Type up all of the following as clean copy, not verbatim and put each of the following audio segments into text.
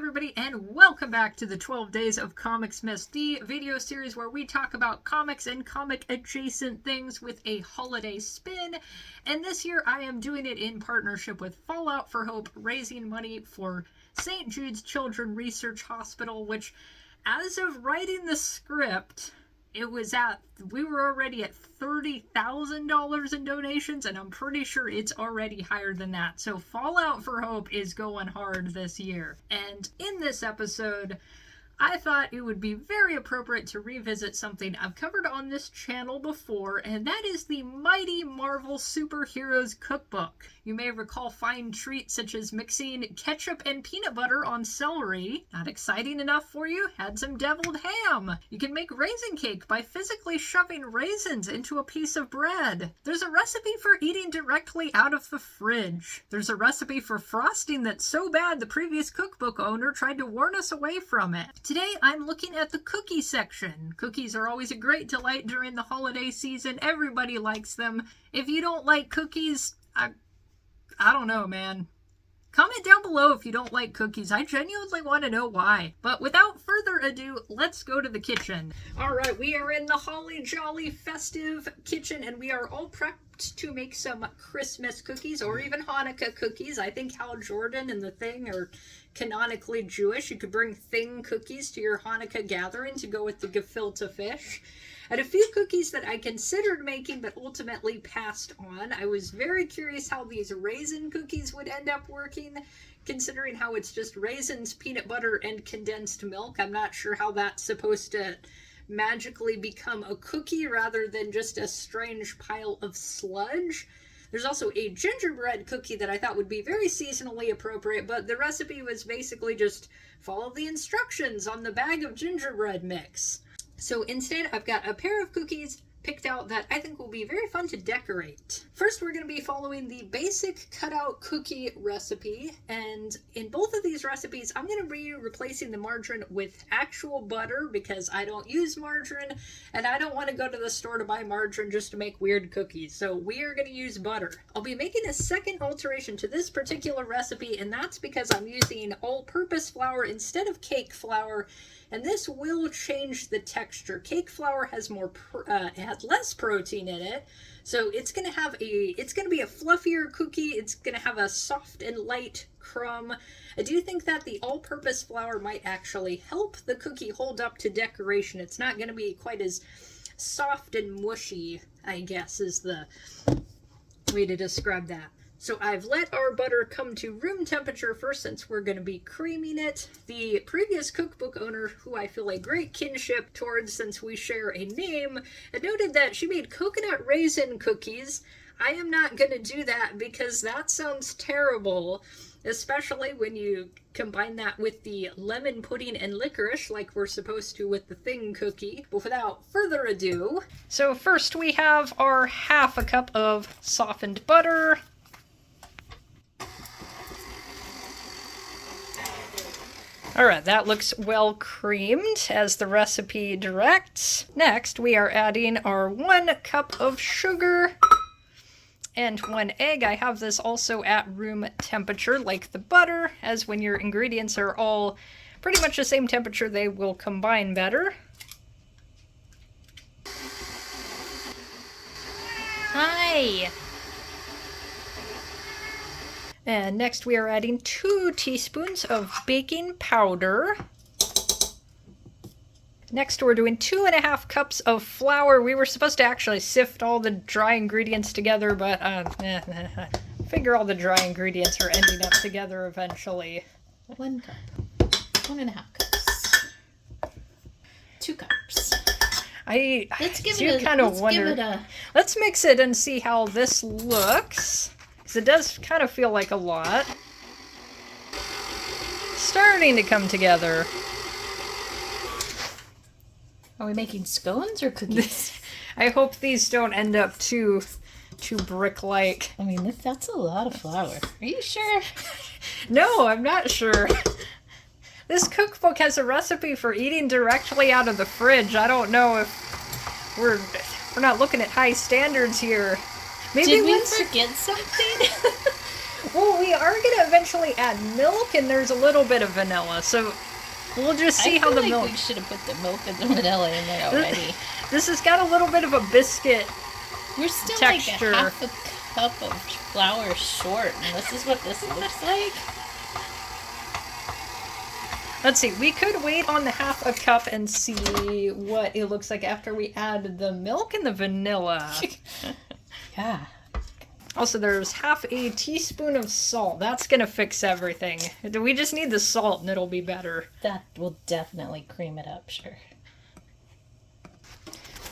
everybody, and welcome back to the 12 Days of ComiXmas, the video series where we talk about comics and comic-adjacent things with a holiday spin. And this year I am doing it in partnership with Fallout for Hope, raising money for St. Jude's Children's Research Hospital, which, as of writing the script, we were already at $30,000 in donations, and I'm pretty sure it's already higher than that. So Fallout for Hope is going hard this year. And in this episode, I thought it would be very appropriate to revisit something I've covered on this channel before, and that is the Mighty Marvel Superheroes Cookbook. You may recall fine treats such as mixing ketchup and peanut butter on celery. Not exciting enough for you? Add some deviled ham. You can make raisin cake by physically shoving raisins into a piece of bread. There's a recipe for eating directly out of the fridge. There's a recipe for frosting that's so bad the previous cookbook owner tried to warn us away from it. Today I'm looking at the cookie section. Cookies are always a great delight during the holiday season. Everybody likes them. If you don't like cookies, I don't know, man. Comment down below if you don't like cookies. I genuinely want to know why. But without further ado, let's go to the kitchen. Alright, we are in the holly jolly festive kitchen, and we are all prepped to make some Christmas cookies, or even Hanukkah cookies. I think Hal Jordan and the Thing are canonically Jewish. You could bring Thing cookies to your Hanukkah gathering to go with the gefilte fish. And a few cookies that I considered making but ultimately passed on. I was very curious how these raisin cookies would end up working, considering how it's just raisins, peanut butter, and condensed milk. I'm not sure how that's supposed to magically become a cookie rather than just a strange pile of sludge. There's also a gingerbread cookie that I thought would be very seasonally appropriate, but the recipe was basically just follow the instructions on the bag of gingerbread mix. So instead, I've got a pair of cookies picked out that I think will be very fun to decorate. First, we're going to be following the basic cutout cookie recipe, and in both of these recipes, I'm going to be replacing the margarine with actual butter because I don't use margarine, and I don't want to go to the store to buy margarine just to make weird cookies, so we are going to use butter. I'll be making a second alteration to this particular recipe, and that's because I'm using all-purpose flour instead of cake flour, and this will change the texture. Cake flour has less protein in it, so it's gonna be a fluffier cookie. It's gonna have a soft and light crumb. I do think that the all-purpose flour might actually help the cookie hold up to decoration. It's not gonna be quite as soft and mushy, I guess, is the way to describe that. So I've let our butter come to room temperature first since we're going to be creaming it. The previous cookbook owner, who I feel a great kinship towards since we share a name, had noted that she made coconut raisin cookies. I am not going to do that because that sounds terrible, especially when you combine that with the lemon pudding and licorice like we're supposed to with the Thing cookie. But without further ado, so first we have our half a cup of softened butter. Alright, that looks well creamed as the recipe directs. Next, we are adding our 1 cup of sugar and 1 egg. I have this also at room temperature, like the butter, as when your ingredients are all pretty much the same temperature, they will combine better. Hi! And next we are adding 2 teaspoons of baking powder. Next we're doing 2.5 cups of flour. We were supposed to actually sift all the dry ingredients together, but I figure all the dry ingredients are ending up together eventually. 1 cup. 1.5 cups. 2 cups. Let's mix it and see how this looks. It does kind of feel like a lot. Starting to come together. Are we making scones or cookies? I hope these don't end up too brick-like. I mean, that's a lot of flour. Are you sure? No, I'm not sure. This cookbook has a recipe for eating directly out of the fridge. I don't know if we're not looking at high standards here. Maybe did we forget something? Well, we are gonna eventually add milk, and there's a little bit of vanilla, so we'll just see how the milk. We should have put the milk and the vanilla in there already. This has got a little bit of a biscuit. We're still texture. like a half a cup of flour short, and this is what this looks like. Let's see, we could wait on the half a cup and see what it looks like after we add the milk and the vanilla. Yeah. Also, there's half a teaspoon of salt. That's gonna fix everything. We just need the salt and it'll be better. That will definitely cream it up, sure.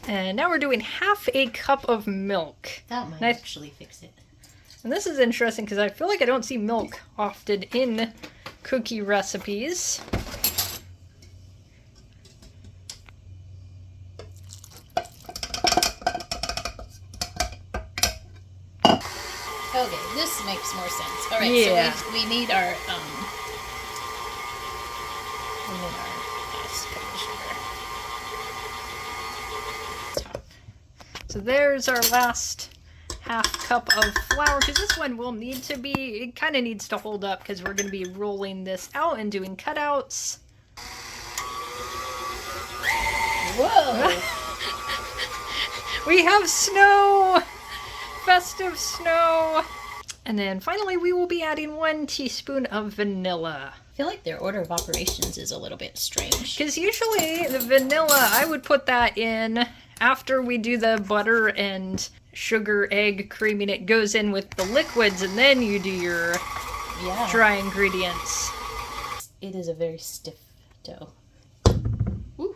And now we're doing half a cup of milk. That might actually fix it. And this is interesting because I feel like I don't see milk often in cookie recipes. Okay, this makes more sense. All right, Yeah. so we need our last cup of sugar. So there's our last half cup of flour, because this one will need to be, it kind of needs to hold up because we're going to be rolling this out and doing cutouts. Whoa! We have snow! Festive snow! And then finally we will be adding 1 teaspoon of vanilla. I feel like their order of operations is a little bit strange. Because usually the vanilla, I would put that in after we do the butter and sugar egg creaming. It goes in with the liquids and then you do your dry ingredients. It is a very stiff dough. Ooh.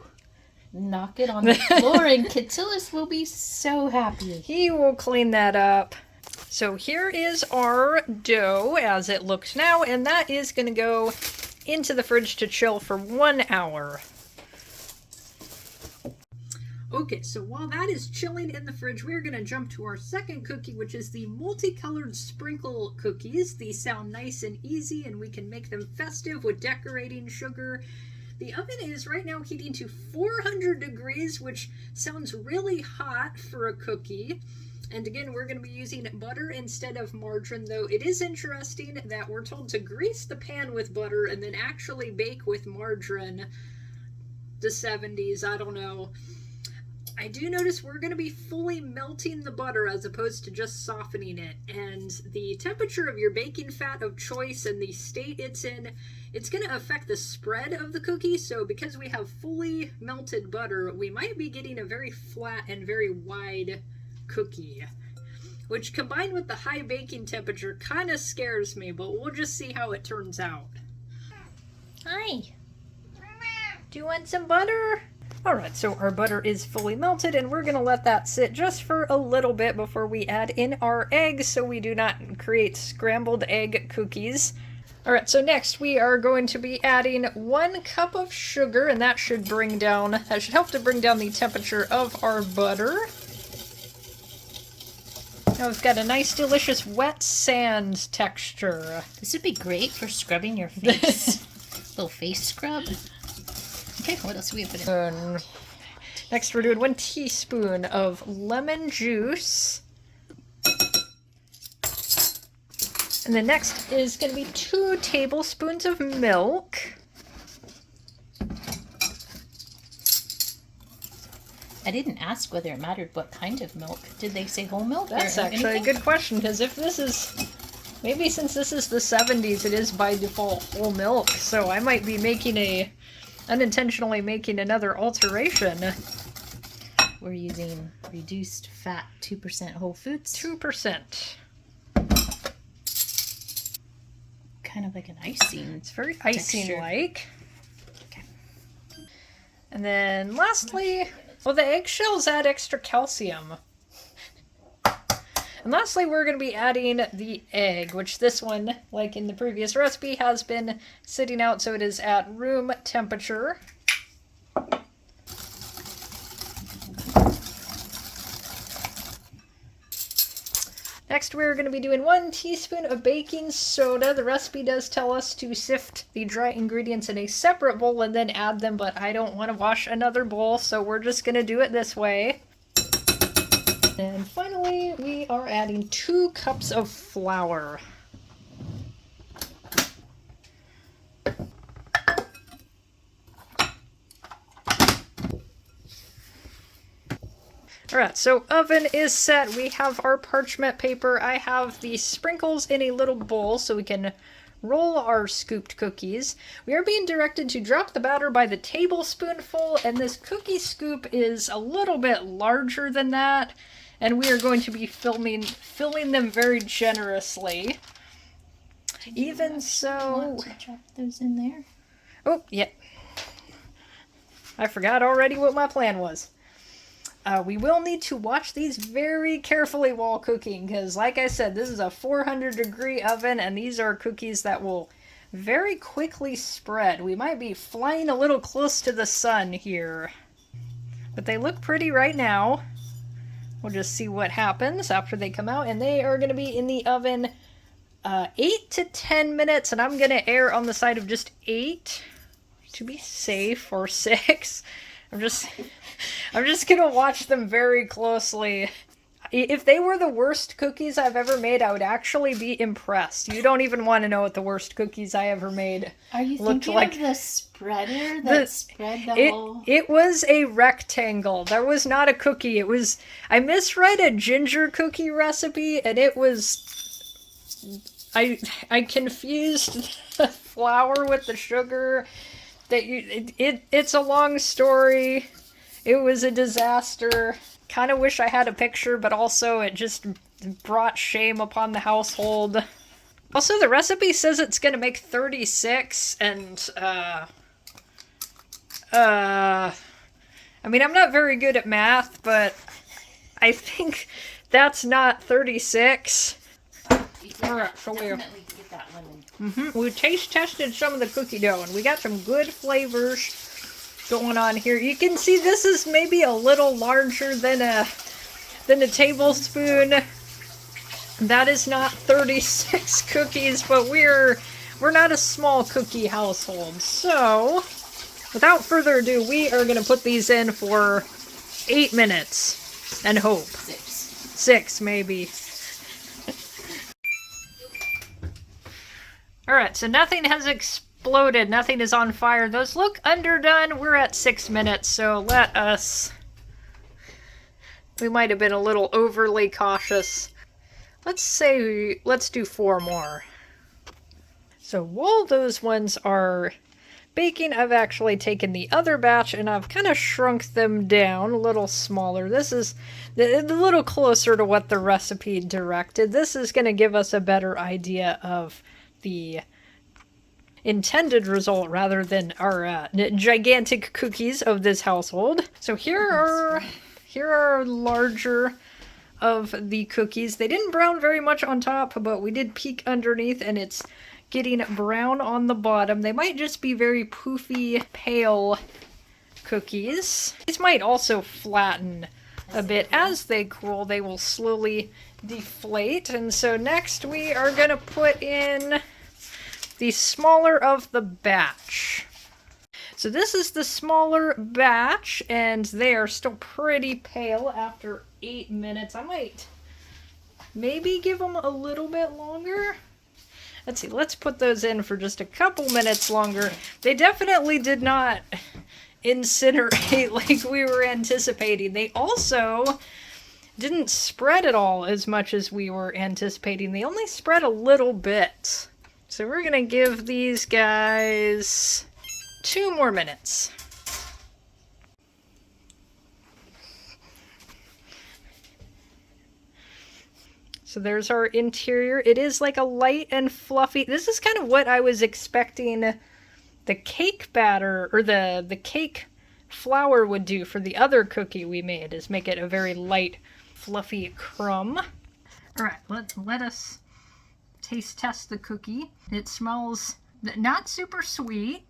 Knock it on the floor and Catullus will be so happy. He will clean that up. So here is our dough as it looks now, and that is going to go into the fridge to chill for 1 hour. Okay, so while that is chilling in the fridge, we're going to jump to our second cookie, which is the multicolored sprinkle cookies. These sound nice and easy, and we can make them festive with decorating sugar. The oven is right now heating to 400 degrees, which sounds really hot for a cookie. And again, we're going to be using butter instead of margarine, though it is interesting that we're told to grease the pan with butter and then actually bake with margarine. The 70s, I don't know. I do notice we're going to be fully melting the butter as opposed to just softening it. And the temperature of your baking fat of choice and the state it's in, it's going to affect the spread of the cookie. So because we have fully melted butter, we might be getting a very flat and very wide cookie, which combined with the high baking temperature kind of scares me, but we'll just see how it turns out. Hi. Do you want some butter? Alright, so our butter is fully melted and we're going to let that sit just for a little bit before we add in our eggs so we do not create scrambled egg cookies. Alright, so next we are going to be adding 1 cup of sugar, and that should help to bring down the temperature of our butter. Now we've got a nice delicious wet sand texture. This would be great for scrubbing your face. Little face scrub. Okay, what else do we put in? Next we're doing 1 teaspoon of lemon juice. And then next is going to be 2 tablespoons of milk. I didn't ask whether it mattered what kind of milk. Did they say whole milk? That's or actually anything? a good question, because if this is... Maybe since this is the 70s, it is by default whole milk, so I might be unintentionally making another alteration. We're using reduced fat 2% whole foods. 2%. Kind of like an icing. It's very icing-like. Okay. And then lastly, well, the eggshells add extra calcium. And lastly, we're going to be adding the egg, which this one, like in the previous recipe, has been sitting out, so it is at room temperature. Next, we're going to be doing 1 teaspoon of baking soda. The recipe does tell us to sift the dry ingredients in a separate bowl and then add them, but I don't want to wash another bowl, so we're just going to do it this way. And finally, we are adding 2 cups of flour. Alright, so oven is set. We have our parchment paper. I have the sprinkles in a little bowl so we can roll our scooped cookies. We are being directed to drop the batter by the tablespoonful, and this cookie scoop is a little bit larger than that, and we are going to be filling them very generously. Even so... Want to drop those in there? Oh, yeah. I forgot already what my plan was. We will need to watch these very carefully while cooking, because like I said, this is a 400-degree oven, and these are cookies that will very quickly spread. We might be flying a little close to the sun here. But they look pretty right now. We'll just see what happens after they come out, and they are going to be in the oven 8 to 10 minutes, and I'm going to err on the side of just 8 to be safe, or 6. I'm just gonna watch them very closely. If they were the worst cookies I've ever made, I would actually be impressed. You don't even want to know what the worst cookies I ever made Are you looked thinking like. of the spreader that spread the whole... It was a rectangle. There was not a cookie. It was... I misread a ginger cookie recipe, and it was... I confused the flour with the sugar. It's a long story. It was a disaster. Kind of wish I had a picture, but also it just brought shame upon the household. Also, the recipe says it's gonna make 36, and I mean, I'm not very good at math, but I think that's not 36. Alright, so definitely get that lemon. we taste tested some of the cookie dough, and we got some good flavors going on here. You can see this is maybe a little larger than a tablespoon. That is not 36 cookies, but we're not a small cookie household. So, without further ado, we are going to put these in for 8 minutes and hope. 6 maybe. Alright, so nothing has exploded. Nothing is on fire. Those look underdone. We're at 6 minutes, so let us... We might have been a little overly cautious. Let's do 4 more. So while those ones are baking, I've actually taken the other batch and I've kind of shrunk them down a little smaller. This is a little closer to what the recipe directed. This is going to give us a better idea of the intended result rather than our gigantic cookies of this household. So here are larger of the cookies. They didn't brown very much on top, but we did peek underneath and it's getting brown on the bottom. They might just be very poofy, pale cookies. These might also flatten a bit. As they cool, they will slowly deflate. And so next we are going to put in the smaller of the batch. So this is the smaller batch, and they are still pretty pale after 8 minutes. I might maybe give them a little bit longer. Let's see, let's put those in for just a couple minutes longer. They definitely did not incinerate like we were anticipating. They also didn't spread at all as much as we were anticipating. They only spread a little bit. So we're gonna give these guys 2 more minutes. So there's our interior. It is like a light and fluffy. This is kind of what I was expecting the cake batter or the cake flour would do for the other cookie we made, is make it a very light, fluffy crumb. All right, let us taste test the cookie. It smells not super sweet.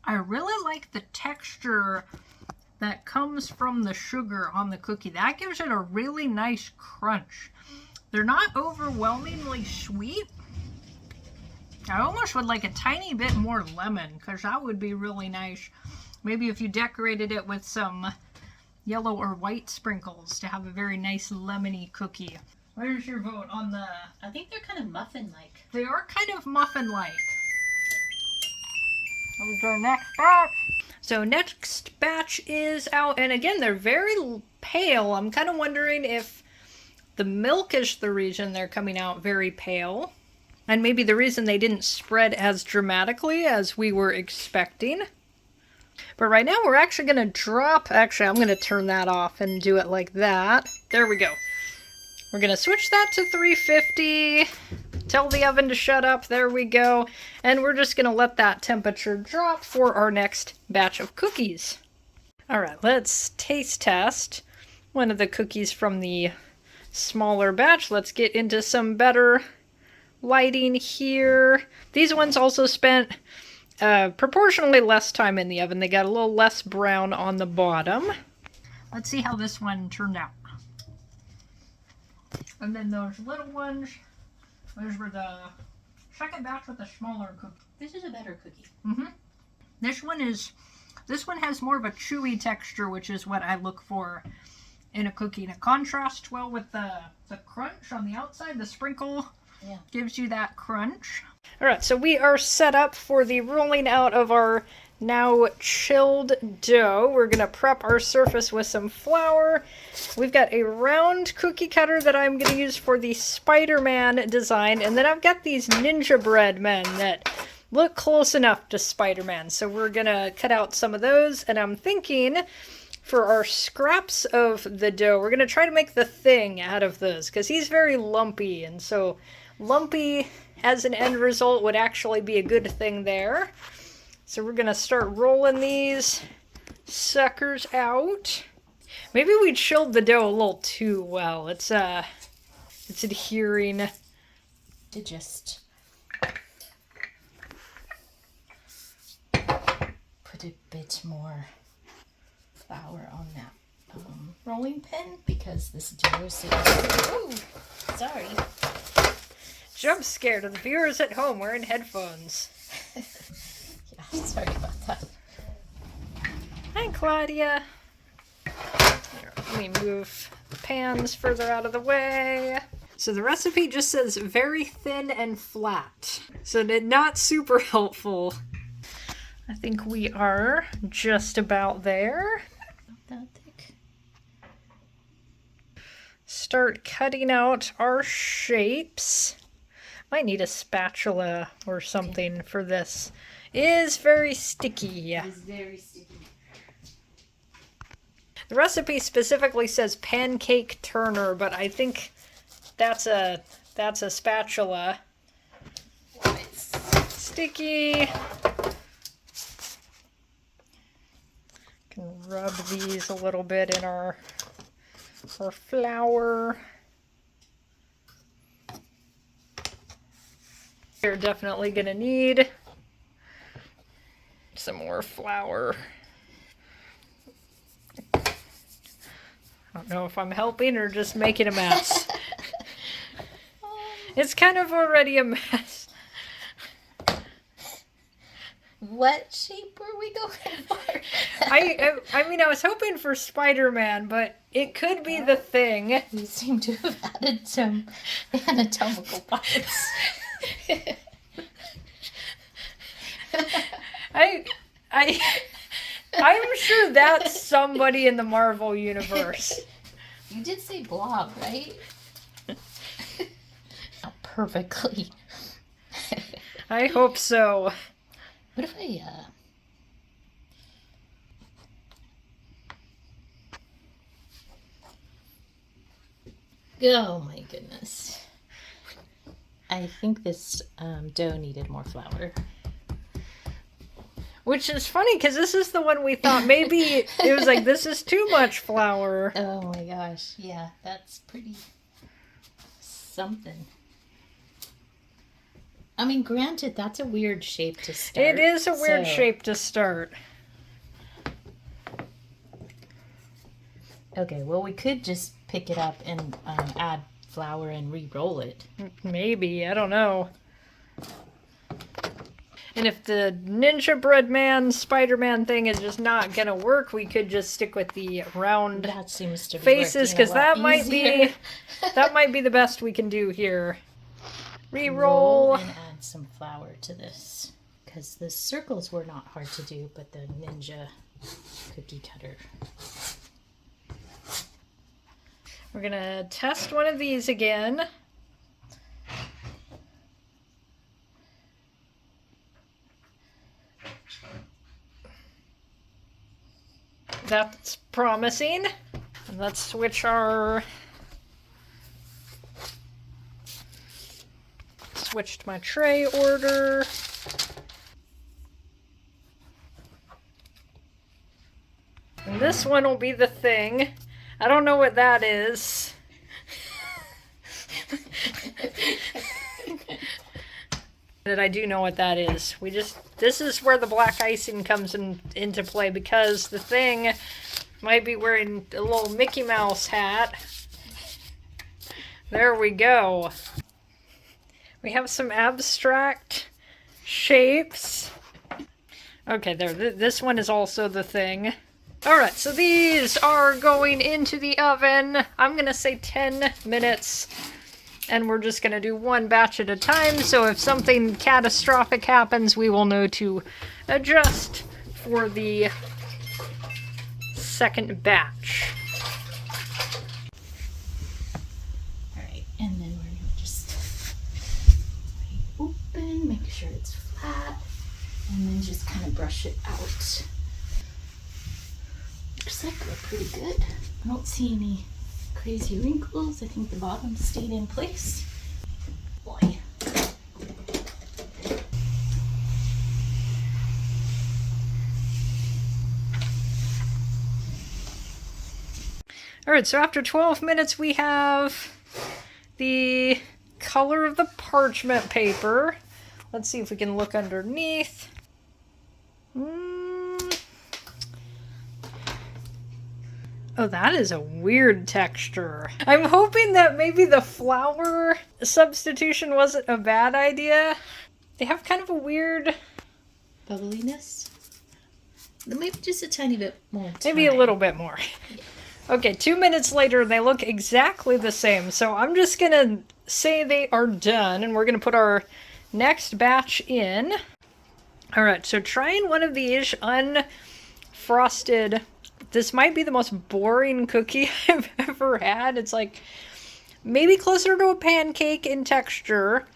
I really like the texture that comes from the sugar on the cookie. That gives it a really nice crunch. They're not overwhelmingly sweet. I almost would like a tiny bit more lemon, because that would be really nice. Maybe if you decorated it with some yellow or white sprinkles to have a very nice lemony cookie. Where's your vote on the... I think they're kind of muffin-like. They are kind of muffin-like. That was our next batch. So next batch is out, and again, they're very pale. I'm kind of wondering if the milk is the reason they're coming out very pale, and maybe the reason they didn't spread as dramatically as we were expecting. But right now we're actually going to drop, actually I'm going to turn that off and do it like that. There we go. We're going to switch that to 350. Tell the oven to shut up. There we go. And we're just going to let that temperature drop for our next batch of cookies. Alright, let's taste test one of the cookies from the smaller batch. Let's get into some better lighting here. These ones also spent proportionally less time in the oven. They got a little less brown on the bottom. Let's see how this one turned out. And then those little ones, those were the second batch with the smaller cookie. This is a better cookie. Mm-hmm. This one has more of a chewy texture, which is what I look for in a cookie. And it contrasts well with the crunch on the outside. The sprinkle gives you that crunch. Alright, so we are set up for the rolling out of our now chilled dough. We're going to prep our surface with some flour. We've got a round cookie cutter that I'm going to use for the Spider-Man design. And then I've got these gingerbread men that look close enough to Spider-Man. So we're going to cut out some of those. And I'm thinking for our scraps of the dough, we're going to try to make the Thing out of those, because he's very lumpy. And so lumpy as an end result would actually be a good thing there. So we're going to start rolling these suckers out. Maybe we chilled the dough a little too well. It's adhering. To just put a bit more flour on that rolling pin, because this dough is sorry. Jump scare to the viewers at home wearing headphones. Sorry about that. Hi, Claudia. Here, let me move the pans further out of the way. So the recipe just says very thin and flat. So not super helpful. I think we are just about there. Not that thick. Start cutting out our shapes. Might need a spatula or something for this. It is very sticky. It is very sticky. The recipe specifically says pancake turner, but I think that's a spatula. It's sticky. Can rub these a little bit in our flour. You're definitely gonna need some more flour. I don't know if I'm helping or just making a mess. It's kind of already a mess. What shape were we going for? I mean, I was hoping for Spider-Man, but it could be the Thing. You seem to have added some anatomical parts. I'm sure that's somebody in the Marvel universe. You did say blob, right? Not perfectly. I hope so. What if I, Oh my goodness. I think this dough needed more flour. Which is funny, because this is the one we thought maybe it was like, this is too much flour. Oh my gosh. Yeah, that's pretty something. I mean, granted, that's a weird shape to start. It is a weird shape to start. Okay, well, we could just pick it up and add flour and re-roll it. Maybe, I don't know. And if the gingerbread man, Spider-Man thing is just not gonna work, we could just stick with the round that seems to be faces, because that might easier. be the best we can do here. Roll Re-roll. and add some flour to this. because the circles were not hard to do, but the Ninja cookie cutter. We're gonna test one of these again. That's promising. And let's switch our... Switched my tray order. And this one will be the thing. I don't know what that is. But I do know what that is. This is where the black icing comes into play, because the thing might be wearing a little Mickey Mouse hat. There we go. We have some abstract shapes. Okay, there. This one is also the thing. Alright, so these are going into the oven. I'm gonna say 10 minutes. And we're just going to do one batch at a time, so if something catastrophic happens, we will know to adjust for the second batch. Alright, and then we're going to just open, make sure it's flat, and then just kind of brush it out. Looks like we're pretty good. I don't see any crazy wrinkles. I think the bottom stayed in place. Boy. Alright, so after 12 minutes we have the color of the parchment paper. Let's see if we can look underneath. Oh, that is a weird texture. I'm hoping that maybe the flour substitution wasn't a bad idea. They have kind of a weird... bubbliness. Maybe just a tiny bit more time. Maybe a little bit more. Okay, 2 minutes later, and they look exactly the same. So I'm just gonna say they are done, and we're gonna put our next batch in. Alright, so trying one of these unfrosted... This might be the most boring cookie I've ever had. It's like maybe closer to a pancake in texture.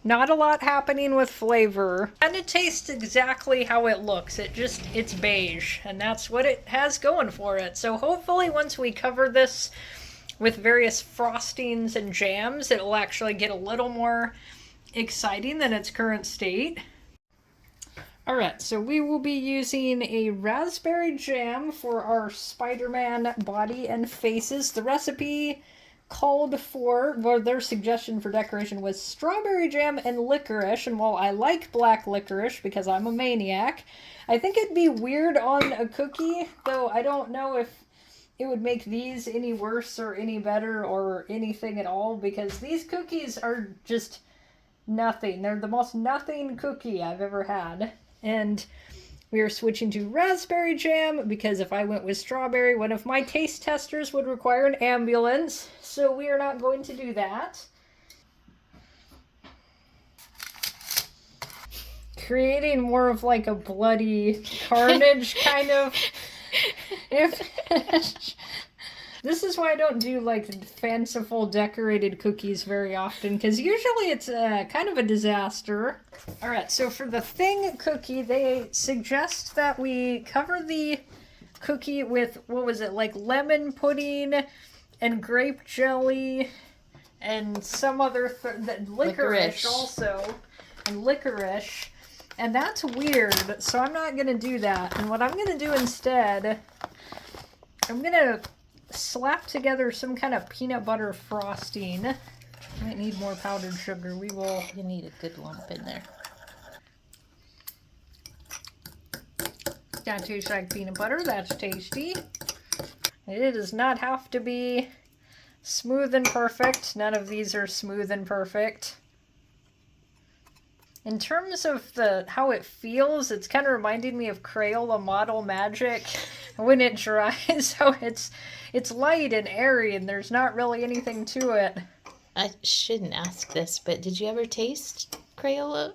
Not a lot happening with flavor. And it tastes exactly how it looks. It's beige. And that's what it has going for it. So hopefully once we cover this with various frostings and jams, it'll actually get a little more exciting than its current state. Alright, so we will be using a raspberry jam for our Spider-Man body and faces. The recipe called for, or their suggestion for decoration was strawberry jam and licorice. And while I like black licorice because I'm a maniac, I think it'd be weird on a cookie, though I don't know if it would make these any worse or any better or anything at all, because these cookies are just nothing. They're the most nothing cookie I've ever had. And we are switching to raspberry jam because if I went with strawberry, one of my taste testers would require an ambulance. So we are not going to do that. Creating more of like a bloody carnage kind of image. This is why I don't do like fanciful decorated cookies very often, because usually it's kind of a disaster. Alright, so for the thing cookie, they suggest that we cover the cookie with, what was it, like lemon pudding and grape jelly and some other, licorice also, and licorice. And that's weird, so I'm not going to do that. And what I'm going to do instead, I'm going to slap together some kind of peanut butter frosting. Might need more powdered sugar. You need a good lump in there. That tastes like peanut butter. That's tasty. It does not have to be smooth and perfect. None of these are smooth and perfect. In terms of how it feels, it's kind of reminding me of Crayola Model Magic when it dries. So it's light and airy, and there's not really anything to it. I shouldn't ask this, but did you ever taste Crayola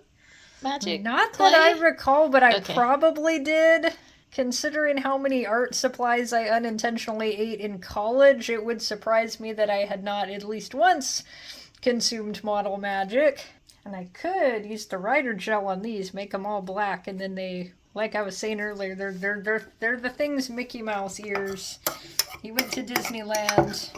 magic? Not clay? that I recall, but I Okay. probably did. Considering how many art supplies I unintentionally ate in college, it would surprise me that I had not at least once consumed model magic. And I could use the writer gel on these, make them all black, and then they, like I was saying earlier, they're the things Mickey Mouse ears. He went to Disneyland.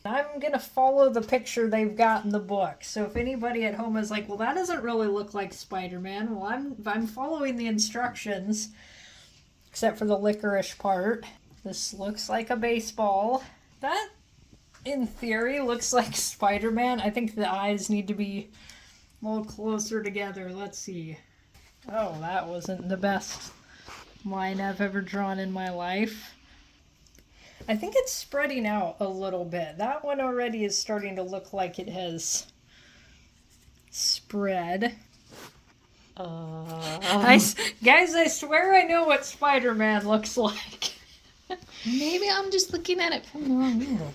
I'm gonna follow the picture they've got in the book. So if anybody at home is like, well, that doesn't really look like Spider-Man, well, I'm following the instructions. Except for the licorice part. This looks like a baseball. That, in theory, looks like Spider-Man. I think the eyes need to be a little closer together. Let's see. Oh, that wasn't the best line I've ever drawn in my life. I think it's spreading out a little bit. That one already is starting to look like it has spread. Guys, I swear I know what Spider-Man looks like. Maybe I'm just looking at it from the wrong angle.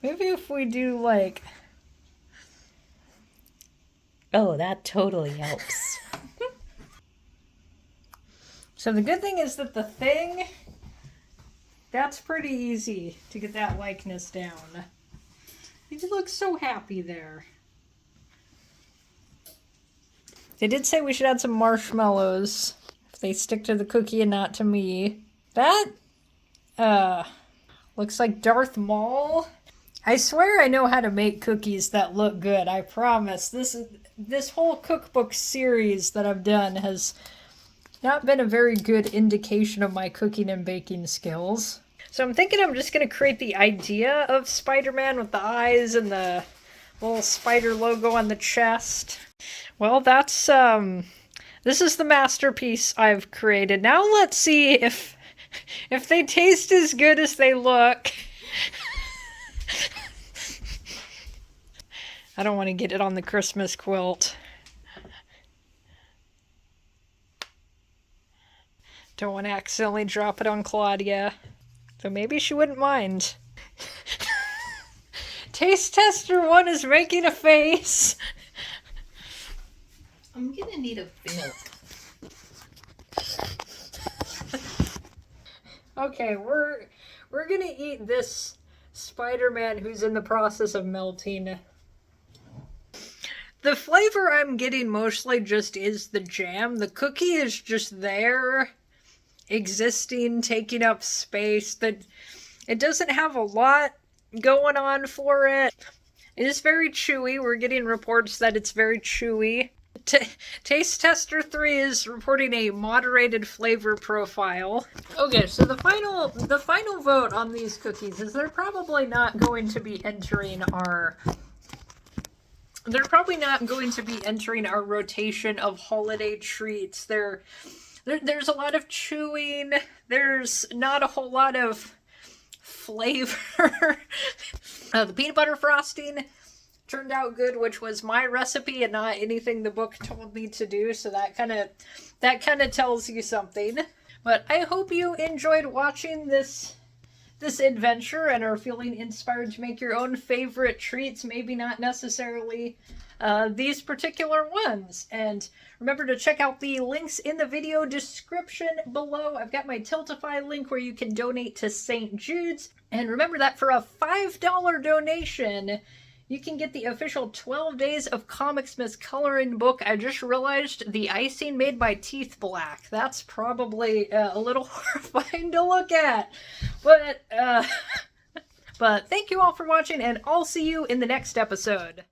Maybe if we do like... Oh, that totally helps. So the good thing is that the thing, that's pretty easy to get that likeness down. You look so happy there. They did say we should add some marshmallows if they stick to the cookie and not to me. That, looks like Darth Maul. I swear I know how to make cookies that look good, I promise. This whole cookbook series that I've done has not been a very good indication of my cooking and baking skills. So I'm thinking I'm just going to create the idea of Spider-Man with the eyes and the little spider logo on the chest. Well, that's, this is the masterpiece I've created. Now let's see if they taste as good as they look. I don't want to get it on the Christmas quilt. Don't want to accidentally drop it on Claudia. So maybe she wouldn't mind. Taste Tester 1 is making a face. I'm gonna need a milk. Okay, we're gonna eat this Spider-Man who's in the process of melting. The flavor I'm getting mostly just is the jam. The cookie is just there, existing, taking up space. That it doesn't have a lot going on for it. It is very chewy. We're getting reports that it's very chewy. Taste Tester 3 is reporting a moderated flavor profile. Okay, so the final vote on these cookies is they're probably not going to be entering our rotation of holiday treats. There's a lot of chewing. There's not a whole lot of flavor. The peanut butter frosting turned out good, which was my recipe and not anything the book told me to do, so that kind of tells you something. But I hope you enjoyed watching this adventure and are feeling inspired to make your own favorite treats, maybe not necessarily these particular ones. And remember to check out the links in the video description below. I've got my Tiltify link where you can donate to St. Jude's. And remember that for a $5 donation, you can get the official 12 Days of ComiXmas coloring book. I just realized the icing made my teeth black. That's probably a little horrifying to look at. But thank you all for watching, and I'll see you in the next episode.